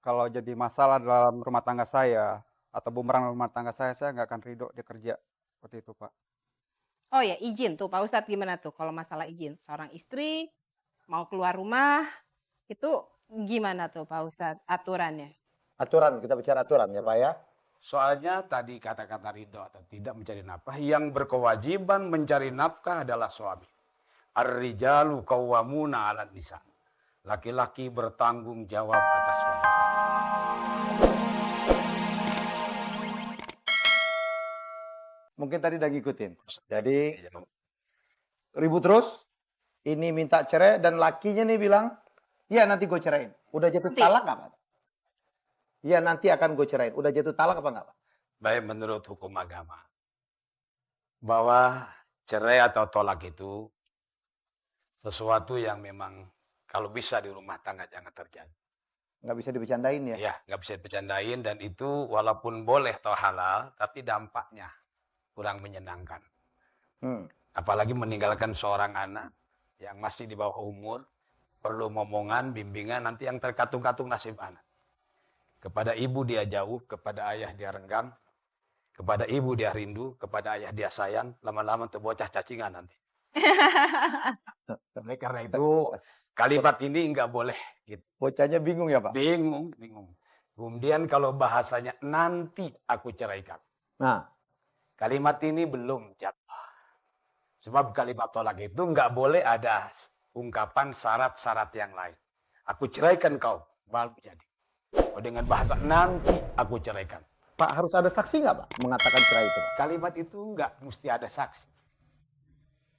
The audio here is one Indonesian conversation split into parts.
kalau jadi masalah dalam rumah tangga saya atau bumerang rumah tangga saya nggak akan ridho dia kerja. Seperti itu, Pak. Oh ya, izin tuh Pak Ustadz gimana tuh kalau masalah izin? Seorang istri mau keluar rumah, itu gimana tuh Pak Ustadz aturannya? Aturan, kita bicara aturan ya Pak ya. Soalnya tadi kata-kata ridho atau tidak mencari nafkah, yang berkewajiban mencari nafkah adalah suami. Ar-rijalu qawwamuna 'alan nisa. Laki-laki bertanggung jawab atas wanita. Mungkin tadi udah ngikutin. Jadi ribut terus, ini minta cerai dan lakinya nih bilang, iya nanti gue ceraiin. Udah jatuh Nanti. talak nggak Pak? Iya nanti akan gue ceraiin. Udah jatuh talak apa nggak Pak? Baik menurut hukum agama. Bahwa cerai atau tolak itu sesuatu yang memang kalau bisa di rumah tangga jangan terjadi. Nggak bisa dibecandain ya? Ya, nggak bisa dibercandain dan itu walaupun boleh atau halal, tapi dampaknya kurang menyenangkan. Apalagi meninggalkan seorang anak yang masih di bawah umur, perlu momongan, bimbingan, nanti yang terkatung-katung nasib anak. Kepada ibu dia jauh, kepada ayah dia renggang, kepada ibu dia rindu, kepada ayah dia sayang, lama-lama tuh bocah cacingan nanti. Oleh karena itu, kalimat ini nggak boleh. Gitu. Bocahnya bingung ya Pak? Bingung. Kemudian kalau bahasanya nanti aku ceraikan. Nah, Kalimat ini belum jatuh. Sebab kalimat tolak itu nggak boleh ada ungkapan syarat-syarat yang lain. Aku ceraikan kau, baru jadi. Oh, dengan bahasa nanti aku ceraikan. Pak harus ada saksi nggak Pak mengatakan cerai itu Pak? Kalimat itu nggak mesti ada saksi.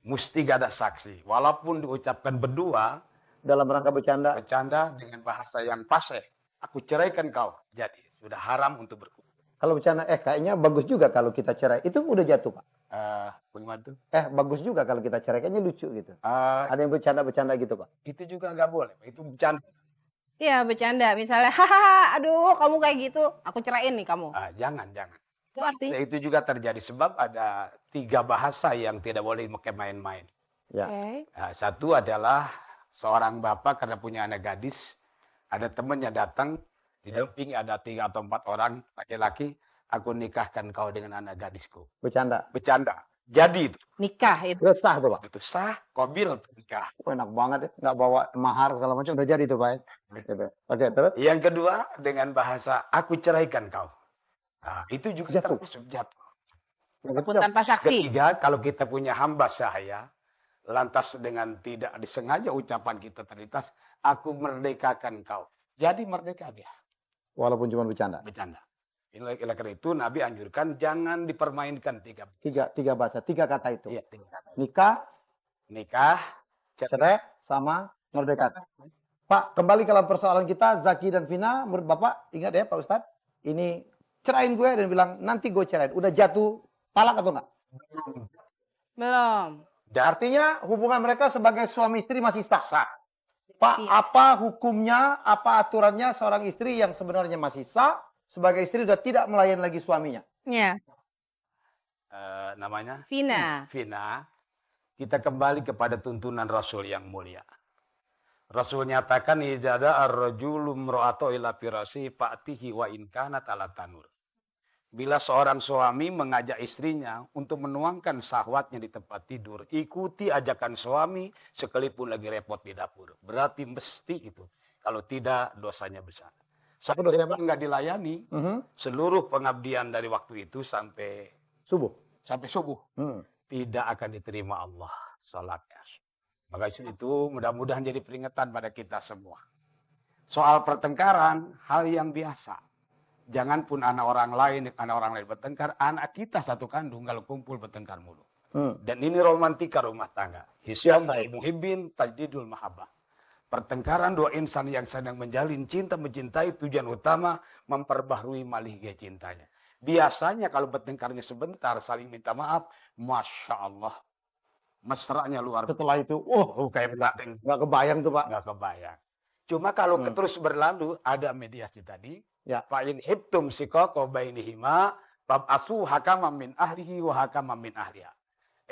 Mesti gak ada saksi. Walaupun diucapkan berdua, Dalam rangka bercanda. bercanda dengan bahasa yang fasih. Aku ceraikan kau. Jadi sudah haram untuk berkumpul. Kalau bercanda, kayaknya bagus juga kalau kita cerai. Itu udah jatuh Pak. Bagaimana tuh? Bagus juga kalau kita cerai. Kayaknya lucu gitu. Ada yang bercanda-bercanda gitu Pak. Itu juga nggak boleh. Itu bercanda. Iya bercanda, misalnya, hahaha, aduh kamu kayak gitu, aku ceraiin nih kamu. Jangan. Itu artinya? Itu juga terjadi sebab ada 3 bahasa yang tidak boleh dipakai main-main. Ya. Oke. Satu adalah seorang bapak karena punya anak gadis, ada temannya datang, didampingi ada 3 atau 4 orang laki-laki, aku nikahkan kau dengan anak gadisku. Bercanda. Jadi itu. Nikah itu. Udah sah tuh Pak. Itu sah, qabil untuk nikah. Enak banget ya. Nggak bawa mahar segala macam. Udah jadi tuh Pak. Gitu. Oke, terus? Yang kedua dengan bahasa aku ceraikan kau. Itu juga Jatuh. termasuk jatuh. Walaupun tanpa saksi. Ketiga, kalau kita punya hamba sahaya, lantas dengan tidak disengaja ucapan kita terlintas, aku merdekakan kau. Jadi merdeka dia. Walaupun cuma bercanda. Bercanda. Oleh karena itu Nabi anjurkan jangan dipermainkan 3 Tiga bahasa, 3 kata itu. Iya, 3 kata. Nikah, cerai, sama merdeka. Pak, kembali ke persoalan kita, Zaki dan Vina, menurut Bapak, ingat ya Pak Ustadz, ini cerain gue dan bilang, nanti gue cerain. Udah jatuh talak atau enggak? Belum. Artinya hubungan mereka sebagai suami istri masih sah. Sah. Pak, apa hukumnya, apa aturannya seorang istri yang sebenarnya masih sah, sebagai istri sudah tidak melayani lagi suaminya? Ya. Namanya? Vina. Kita kembali kepada tuntunan Rasul yang mulia. Rasul nyatakan idza ar-rajulu imra'atu ila firasi fa'tihi wa in kanat ala tanur. Bila seorang suami mengajak istrinya untuk menuangkan syahwatnya di tempat tidur, ikuti ajakan suami sekalipun lagi repot di dapur. Berarti mesti itu. Kalau tidak dosanya besar. Sampai dosanya, Pak? nggak dilayani, seluruh pengabdian dari waktu itu sampai Subuh. tidak akan diterima Allah salatnya. Maka itu mudah-mudahan jadi peringatan pada kita semua. Soal pertengkaran, hal yang biasa. Jangan pun anak orang lain bertengkar, anak kita satu kandung kalau kumpul bertengkar mulu. Dan ini romantika rumah tangga. Hisyam muhibbin tajdidul mahabbah. Pertengkaran 2 insan yang sedang menjalin cinta mencintai tujuan utama memperbaharui malihnya cintanya. Biasanya kalau bertengkarnya sebentar saling minta maaf, Masya Allah. Mesranya luar biasa. Setelah itu, Kayak pengantin. nggak kebayang tuh Pak. Nggak kebayang. Cuma kalau terus berlalu, ada mediasi tadi. Ya. Fa'in hibtum siqaqa bainihima fab'asu hakaman min ahlihi wa hakaman min ahliha.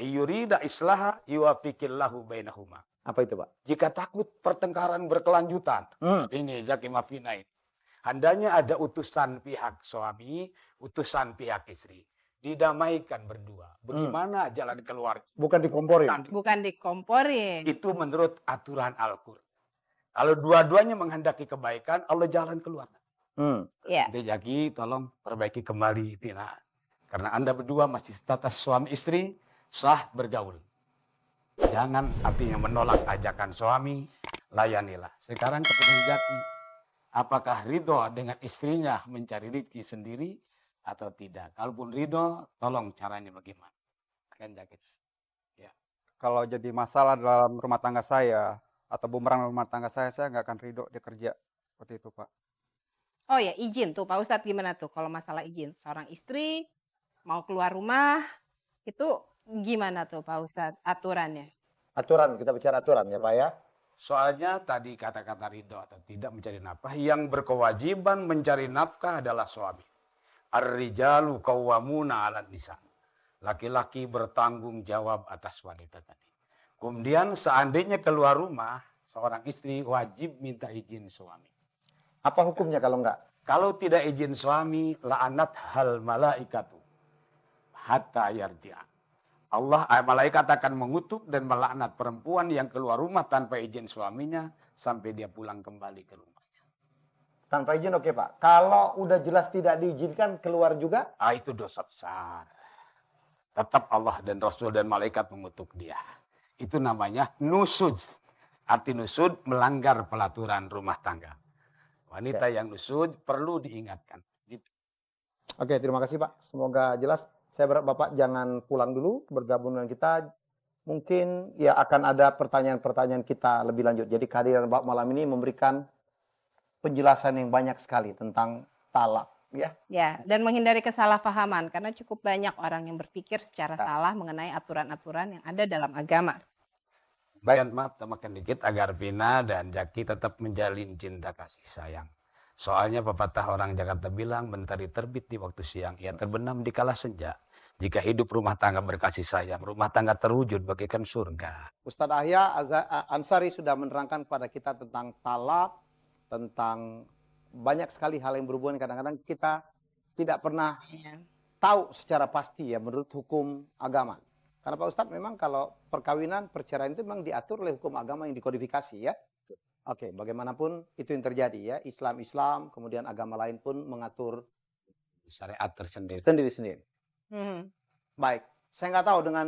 Yurida islaha yuwafiqillahu bainahuma. Apa itu Pak? Jika takut pertengkaran berkelanjutan. Ini Zaki Mafina ini. Hendaknya ada utusan pihak suami, utusan pihak istri. Didamaikan berdua. Bagaimana jalan keluar? Bukan dikomporin. Bukan dikomporin. Itu menurut aturan Al-Quran. Kalau dua-duanya menghendaki kebaikan, Allah jalan keluar. Ya. Nanti Jaki tolong perbaiki kembali Tina. Karena Anda berdua masih status suami istri, sah bergaul. Jangan artinya menolak ajakan suami, layanilah. Sekarang keputusan Jaki, apakah ridho dengan istrinya mencari rezeki sendiri atau tidak? Kalaupun ridho, tolong caranya bagaimana? Akan Jaki. Kalau jadi masalah dalam rumah tangga saya atau bumerang rumah tangga saya nggak akan ridho dia kerja seperti itu, Pak. Oh ya, izin tuh Pak Ustadz gimana tuh kalau masalah izin? Seorang istri mau keluar rumah, itu gimana tuh Pak Ustadz aturannya? Aturan, kita bicara aturan ya Pak ya. Soalnya tadi kata-kata ridho atau tidak mencari nafkah, yang berkewajiban mencari nafkah adalah suami. Ar-rijalu qawwamuna 'alan nisa. Laki-laki bertanggung jawab atas wanita tadi. Kemudian seandainya keluar rumah, seorang istri wajib minta izin suami. Apa hukumnya kalau enggak? Kalau tidak izin suami, la'anat hal malaikatu hatta yarji'a. Malaikat akan mengutuk dan melaknat perempuan yang keluar rumah tanpa izin suaminya sampai dia pulang kembali ke rumahnya. Tanpa izin oke Pak. Kalau udah jelas tidak diizinkan keluar juga? Itu dosa besar. Tetap Allah dan Rasul dan malaikat mengutuk dia. Itu namanya nusud. Arti nusud melanggar pelaturan rumah tangga. Wanita yang nusud perlu diingatkan. Oke, terima kasih Pak. Semoga jelas. Saya berharap Bapak jangan pulang dulu, bergabung dengan kita. Mungkin ya akan ada pertanyaan-pertanyaan kita lebih lanjut. Jadi kehadiran Bapak malam ini memberikan penjelasan yang banyak sekali tentang talak. Ya, dan menghindari kesalahpahaman. Karena cukup banyak orang yang berpikir secara salah mengenai aturan-aturan yang ada dalam agama. Baik, maaf tambahkan dikit agar Vina dan Jaki tetap menjalin cinta kasih sayang. Soalnya pepatah orang Jakarta bilang mentari terbit di waktu siang, ia terbenam di kala senja. Jika hidup rumah tangga berkasih sayang, rumah tangga terwujud bagaikan surga. Ustadz Ahya Ansari sudah menerangkan kepada kita tentang talak, tentang banyak sekali hal yang berhubungan. Kadang-kadang kita tidak pernah tahu secara pasti ya menurut hukum agama. Karena Pak Ustadz memang kalau perkawinan, perceraian itu memang diatur oleh hukum agama yang dikodifikasi ya. Oke, bagaimanapun itu yang terjadi ya. Islam, kemudian agama lain pun mengatur Syariat tersendiri. sendiri-sendiri. Baik, saya nggak tahu dengan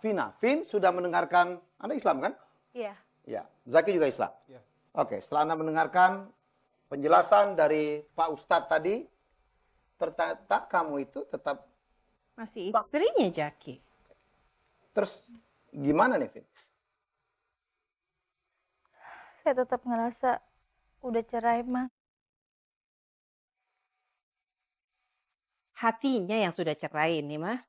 Vina. Vin sudah mendengarkan, Anda Islam kan? Iya. Ya, Zaki juga Islam. Ya. Oke, setelah Anda mendengarkan penjelasan dari Pak Ustadz tadi, ternyata kamu itu tetap, Masih istrinya Jaki. terus gimana nih Vin? Saya tetap ngerasa udah cerai, Mas. Hatinya yang sudah cerai nih, Mah.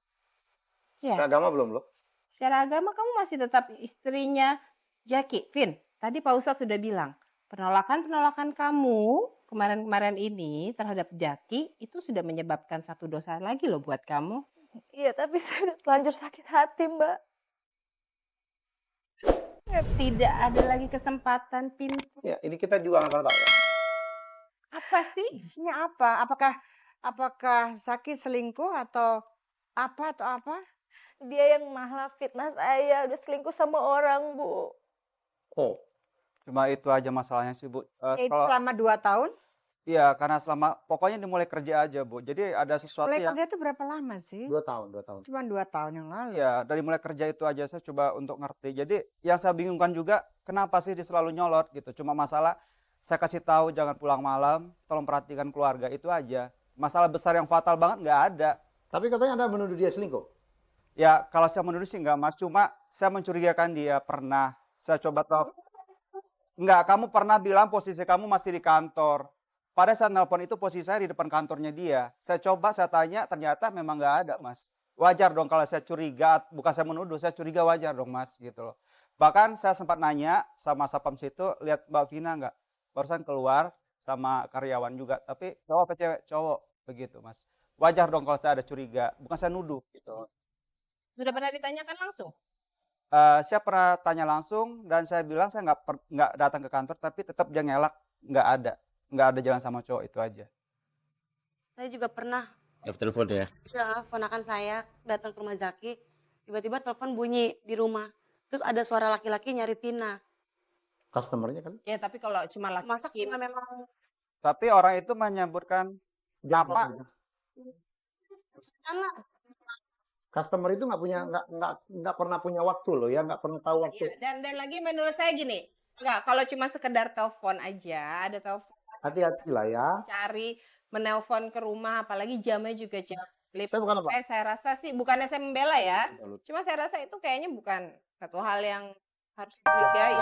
Ya. Secara agama belum loh? Secara agama kamu masih tetap istrinya Jaki. Vin, tadi Pak Ustadz sudah bilang, penolakan kamu kemarin-kemarin ini terhadap Jaki itu sudah menyebabkan satu dosa lagi loh buat kamu. Iya, tapi saya udah terlanjur sakit hati, Mbak. Tidak ada lagi kesempatan pintu. Ya, ini kita juga nggak pernah tahu ya. Apa sih? Ini apa? Apakah Zaki selingkuh atau apa? Dia yang malah fitnah saya, udah selingkuh sama orang, Bu. Oh, Cuma itu aja masalahnya sih, Bu. Itu Kalau selama 2 tahun? iya, karena pokoknya dimulai kerja aja, Bu. Jadi ada sesuatu Mulai yang kerja itu berapa lama sih? 2 tahun. Cuma 2 tahun yang lalu. ya dari mulai kerja itu aja saya coba untuk ngerti. Jadi yang saya bingungkan juga kenapa sih dia selalu nyolot gitu. Cuma masalah saya kasih tahu jangan pulang malam, tolong perhatikan keluarga, itu aja. Masalah besar yang fatal banget nggak ada. Tapi katanya Anda menuduh dia selingkuh. Ya kalau saya menuduh sih nggak, Mas. Cuma saya mencurigakan dia pernah. Saya coba tahu. Enggak, kamu pernah bilang posisi kamu masih di kantor. Pada saat nelpon itu posisi saya di depan kantornya dia. Saya coba, saya tanya, ternyata memang nggak ada, Mas. Wajar dong kalau saya curiga, bukan saya menuduh, saya curiga wajar dong, Mas, gitu loh. Bahkan saya sempat nanya sama sapam situ, lihat Mbak Vina nggak? Barusan keluar sama karyawan juga, tapi cowok apa cewek? Cowok, begitu, Mas. Wajar dong kalau saya ada curiga, bukan saya nuduh, gitu. Sudah pernah ditanyakan langsung? Saya pernah tanya langsung dan saya bilang saya nggak datang ke kantor, tapi tetap dia ngelak nggak ada. nggak ada jalan sama cowok itu aja. Saya juga pernah, Telepon ya. ponakan saya datang ke rumah Zaki, tiba-tiba telepon bunyi di rumah. Terus ada suara laki-laki nyari Vina. Customernya kan. Ya, tapi kalau cuma Masa laki Vina memang Tapi orang itu menyebutkan apa? anak. Customer itu nggak pernah punya waktu loh ya, nggak pernah tahu waktu. Iya, dan lagi menurut saya gini, enggak, kalau cuma sekedar telepon aja, ada telepon Hati-hati lah ya. cari menelpon ke rumah, apalagi jamnya juga jam lip. Saya bukan apa. Saya rasa sih, bukannya saya membela ya, cuma saya rasa itu kayaknya bukan satu hal yang harus dicurigai.